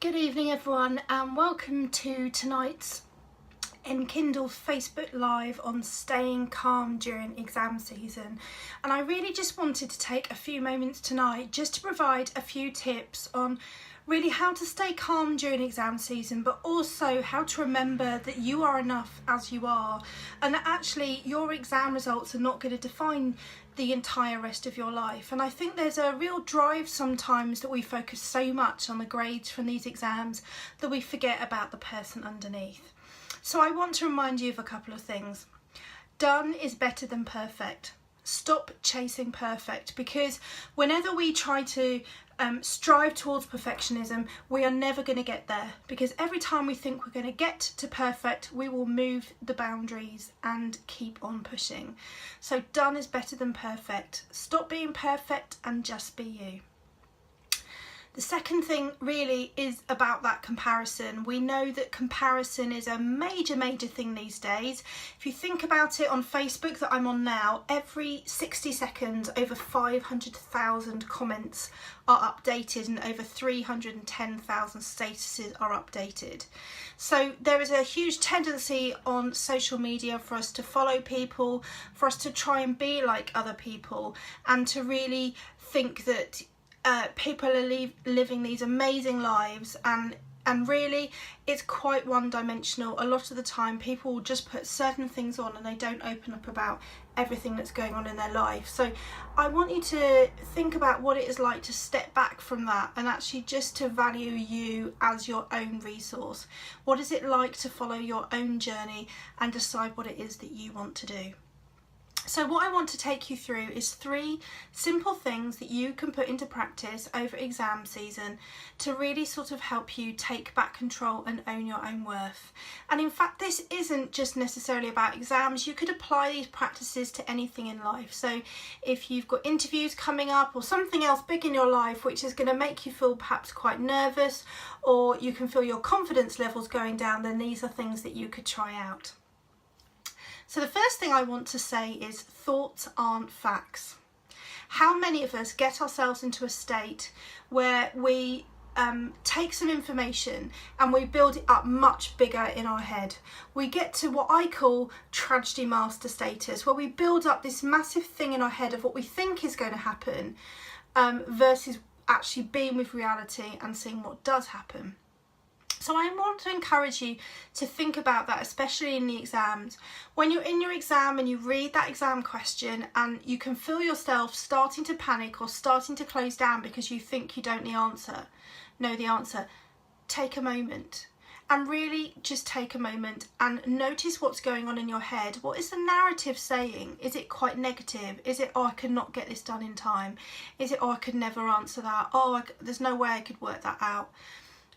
Good evening everyone, and welcome to tonight's Enkindle Facebook Live on staying calm during exam season. And I really just wanted to take a few moments tonight just to provide a few tips on really how to stay calm during exam season, but also how to remember that you are enough as you are, and that actually your exam results are not going to define the entire rest of your life. And I think there's a real drive sometimes that we focus so much on the grades from these exams that we forget about the person underneath. So I want to remind you of a couple of things. Done is better than perfect. Stop chasing perfect, because whenever we try to strive towards perfectionism, we are never going to get there, because every time we think we're going to get to perfect, we will move the boundaries and keep on pushing. So done is better than perfect. Stop being perfect and just be you. The second thing really is about that comparison. We know that comparison is a major thing these days. If you think about it, on Facebook that I'm on now, every 60 seconds over 500,000 comments are updated and over 310,000 statuses are updated. So there is a huge tendency on social media for us to follow people, for us to try and be like other people, and to really think that people are living these amazing lives, and really it's quite one-dimensional. A lot of the time people will just put certain things on and they don't open up about everything that's going on in their life. So I want you to think about what it is like to step back from that and actually just to value you as your own resource. What is it like to follow your own journey and decide what it is that you want to do? So what I want to take you through is 3 simple things that you can put into practice over exam season to really sort of help you take back control and own your own worth. And in fact, this isn't just necessarily about exams. You could apply these practices to anything in life. So if you've got interviews coming up or something else big in your life which is going to make you feel perhaps quite nervous, or you can feel your confidence levels going down, then these are things that you could try out. So the first thing I want to say is thoughts aren't facts. How many of us get ourselves into a state where we take some information and we build it up much bigger in our head? We get to what I call tragedy master status, where we build up this massive thing in our head of what we think is going to happen versus actually being with reality and seeing what does happen. So I want to encourage you to think about that, especially in the exams. When you're in your exam and you read that exam question and you can feel yourself starting to panic or starting to close down because you think you don't know the answer, take a moment and really just take a moment and notice what's going on in your head. What is the narrative saying? Is it quite negative? Is it, oh, I could not get this done in time? Is it, oh, I could never answer that? Oh, there's no way I could work that out.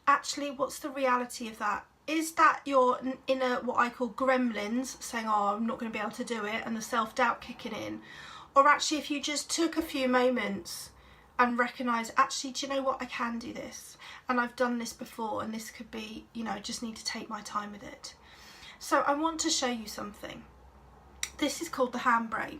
Actually, what's the reality of that? Is that your inner, what I call gremlins, saying, oh, I'm not going to be able to do it, and the self-doubt kicking in? Or actually, if you just took a few moments and recognise, actually, do you know what, I can do this, and I've done this before, and this could be, I just need to take my time with it. So I want to show you something. This is called the handbrain,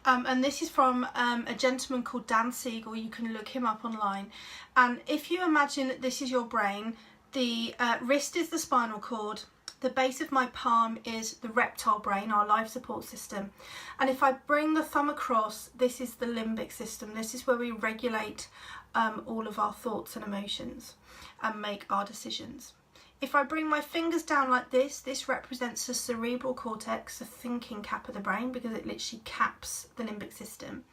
and this is from a gentleman called Dan Siegel. You can look him up online. And if you imagine that this is your brain, the wrist is the spinal cord, the base of my palm is the reptile brain, our life support system, and if I bring the thumb across, this is the limbic system. This is where we regulate all of our thoughts and emotions and make our decisions. If I bring my fingers down like this, this represents the cerebral cortex, the thinking cap of the brain, because it literally caps the limbic system.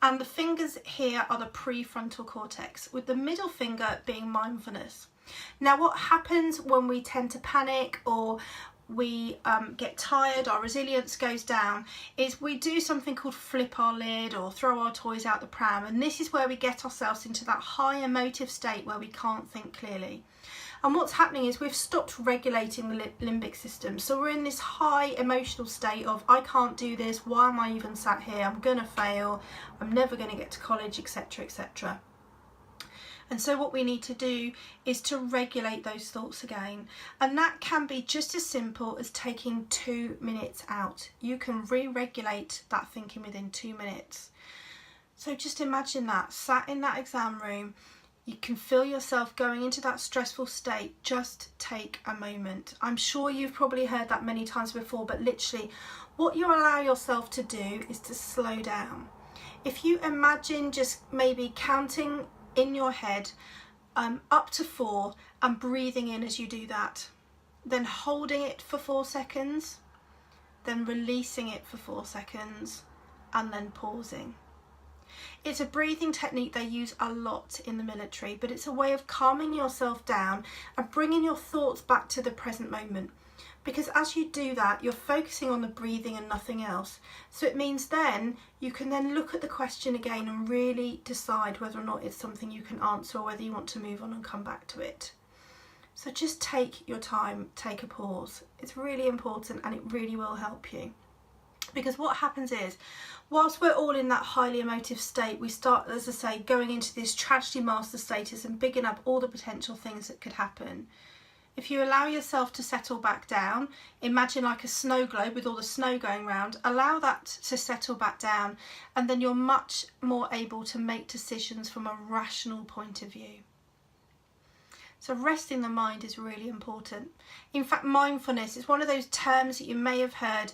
And the fingers here are the prefrontal cortex, with the middle finger being mindfulness. Now, what happens when we tend to panic or we get tired, our resilience goes down, is we do something called flip our lid or throw our toys out the pram. And this is where we get ourselves into that high emotive state where we can't think clearly. And what's happening is we've stopped regulating the limbic system. So we're in this high emotional state of, I can't do this, why am I even sat here, I'm going to fail, I'm never going to get to college, etc., etc. And so what we need to do is to regulate those thoughts again. And that can be just as simple as taking 2 minutes out. You can re-regulate that thinking within 2 minutes. So just imagine that, sat in that exam room, you can feel yourself going into that stressful state, just take a moment. I'm sure you've probably heard that many times before, but literally what you allow yourself to do is to slow down. If you imagine just maybe counting in your head up to 4 and breathing in as you do that, then holding it for 4 seconds, then releasing it for 4 seconds, and then pausing. It's a breathing technique they use a lot in the military, but it's a way of calming yourself down and bringing your thoughts back to the present moment. Because as you do that, you're focusing on the breathing and nothing else. So it means then you can then look at the question again and really decide whether or not it's something you can answer or whether you want to move on and come back to it. So just take your time, take a pause. It's really important and it really will help you. Because what happens is, whilst we're all in that highly emotive state, we start, as I say, going into this tragedy master status and bigging up all the potential things that could happen. If you allow yourself to settle back down, imagine like a snow globe with all the snow going around, allow that to settle back down, and then you're much more able to make decisions from a rational point of view. So resting the mind is really important. In fact, mindfulness is one of those terms that you may have heard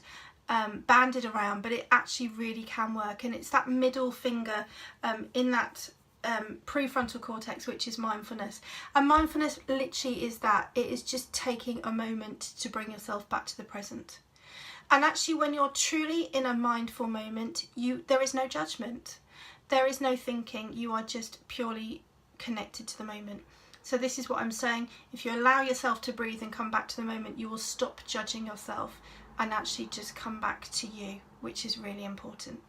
banded around, but it actually really can work, and it's that middle finger in that prefrontal cortex, which is mindfulness. And mindfulness literally is that. It is just taking a moment to bring yourself back to the present. And actually, when you're truly in a mindful moment, there is no judgment, there is no thinking, you are just purely connected to the moment. So this is what I'm saying: if you allow yourself to breathe and come back to the moment, you will stop judging yourself and actually just come back to you, which is really important.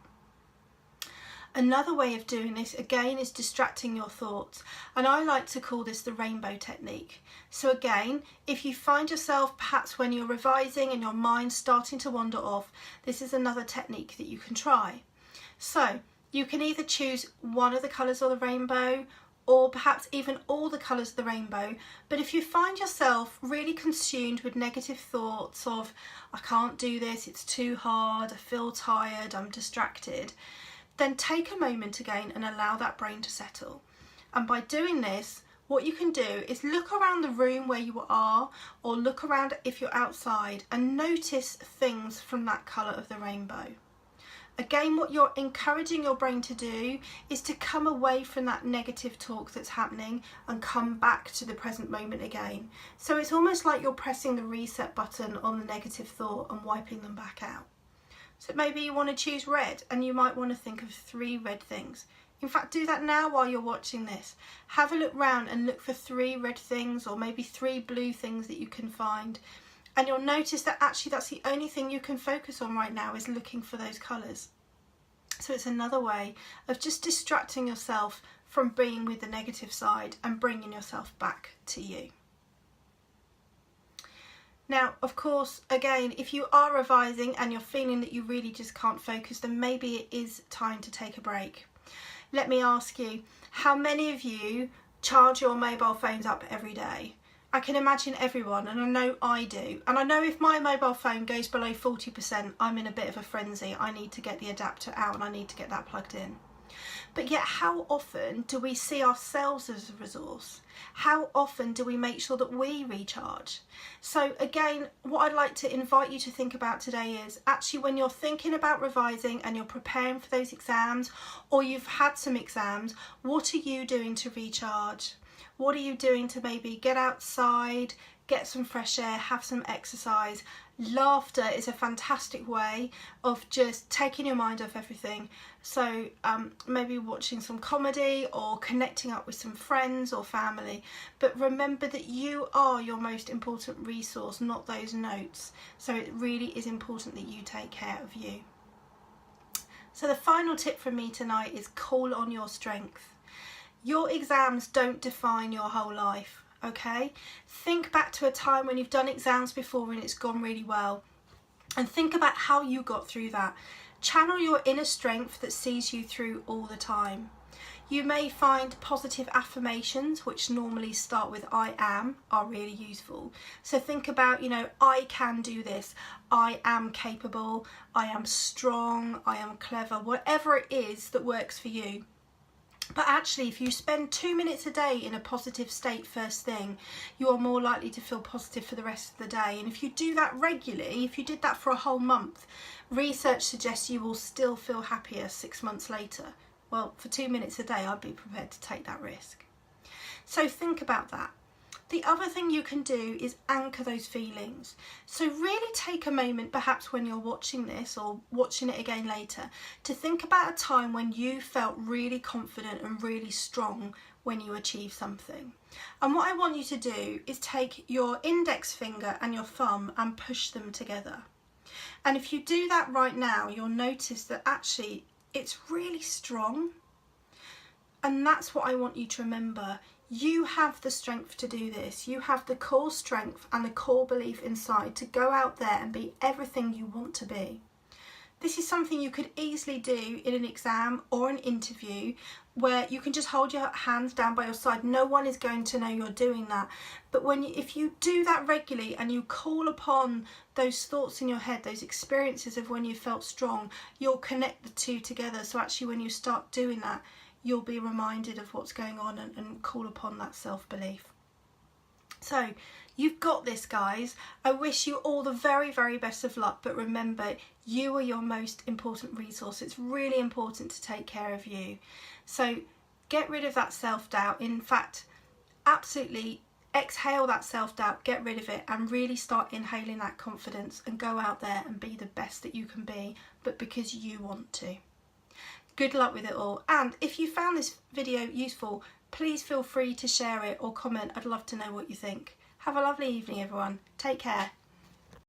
Another way of doing this, again, is distracting your thoughts. And I like to call this the rainbow technique. So again, if you find yourself perhaps when you're revising and your mind's starting to wander off, this is another technique that you can try. So you can either choose one of the colours of the rainbow, or perhaps even all the colours of the rainbow. But if you find yourself really consumed with negative thoughts of, I can't do this, it's too hard, I feel tired, I'm distracted, then take a moment again and allow that brain to settle. And by doing this, what you can do is look around the room where you are, or look around if you're outside, and notice things from that colour of the rainbow. Again, what you're encouraging your brain to do is to come away from that negative talk that's happening and come back to the present moment again. So it's almost like you're pressing the reset button on the negative thought and wiping them back out. So maybe you want to choose red, and you might want to think of 3 red things. In fact, do that now while you're watching this. Have a look round and look for 3 red things, or maybe 3 blue things that you can find. And you'll notice that actually that's the only thing you can focus on right now, is looking for those colours. So it's another way of just distracting yourself from being with the negative side and bringing yourself back to you. Now, of course, again, if you are revising and you're feeling that you really just can't focus, then maybe it is time to take a break. Let me ask you, how many of you charge your mobile phones up every day? I can imagine everyone, and I know I do. And I know if my mobile phone goes below 40%, I'm in a bit of a frenzy. I need to get the adapter out and I need to get that plugged in. But yet, how often do we see ourselves as a resource? How often do we make sure that we recharge? So again, what I'd like to invite you to think about today is actually when you're thinking about revising and you're preparing for those exams, or you've had some exams, what are you doing to recharge? What are you doing to maybe get outside, get some fresh air, have some exercise? Laughter is a fantastic way of just taking your mind off everything. So maybe watching some comedy or connecting up with some friends or family. But remember that you are your most important resource, not those notes. So it really is important that you take care of you. So the final tip from me tonight is call on your strength. Your exams don't define your whole life, okay? Think back to a time when you've done exams before and it's gone really well, and think about how you got through that. Channel your inner strength that sees you through all the time. You may find positive affirmations, which normally start with I am, are really useful. So think about, I can do this, I am capable, I am strong, I am clever, whatever it is that works for you. But actually, if you spend 2 minutes a day in a positive state first thing, you are more likely to feel positive for the rest of the day. And if you do that regularly, if you did that for a whole month, research suggests you will still feel happier 6 months later. Well, for 2 minutes a day, I'd be prepared to take that risk. So think about that. The other thing you can do is anchor those feelings. So really take a moment, perhaps when you're watching this or watching it again later, to think about a time when you felt really confident and really strong when you achieved something. And what I want you to do is take your index finger and your thumb and push them together. And if you do that right now, you'll notice that actually it's really strong. And that's what I want you to remember. You have the strength to do this. You have the core strength and the core belief inside to go out there and be everything you want to be. This is something you could easily do in an exam or an interview where you can just hold your hands down by your side. No one is going to know you're doing that. But if you do that regularly and you call upon those thoughts in your head, those experiences of when you felt strong, you'll connect the two together. So actually when you start doing that, you'll be reminded of what's going on and call upon that self-belief. So you've got this, guys. I wish you all the very, very best of luck, but remember, you are your most important resource. It's really important to take care of you. So get rid of that self-doubt. In fact, absolutely exhale that self-doubt, get rid of it, and really start inhaling that confidence and go out there and be the best that you can be, but because you want to. Good luck with it all. And if you found this video useful, please feel free to share it or comment. I'd love to know what you think. Have a lovely evening, everyone. Take care.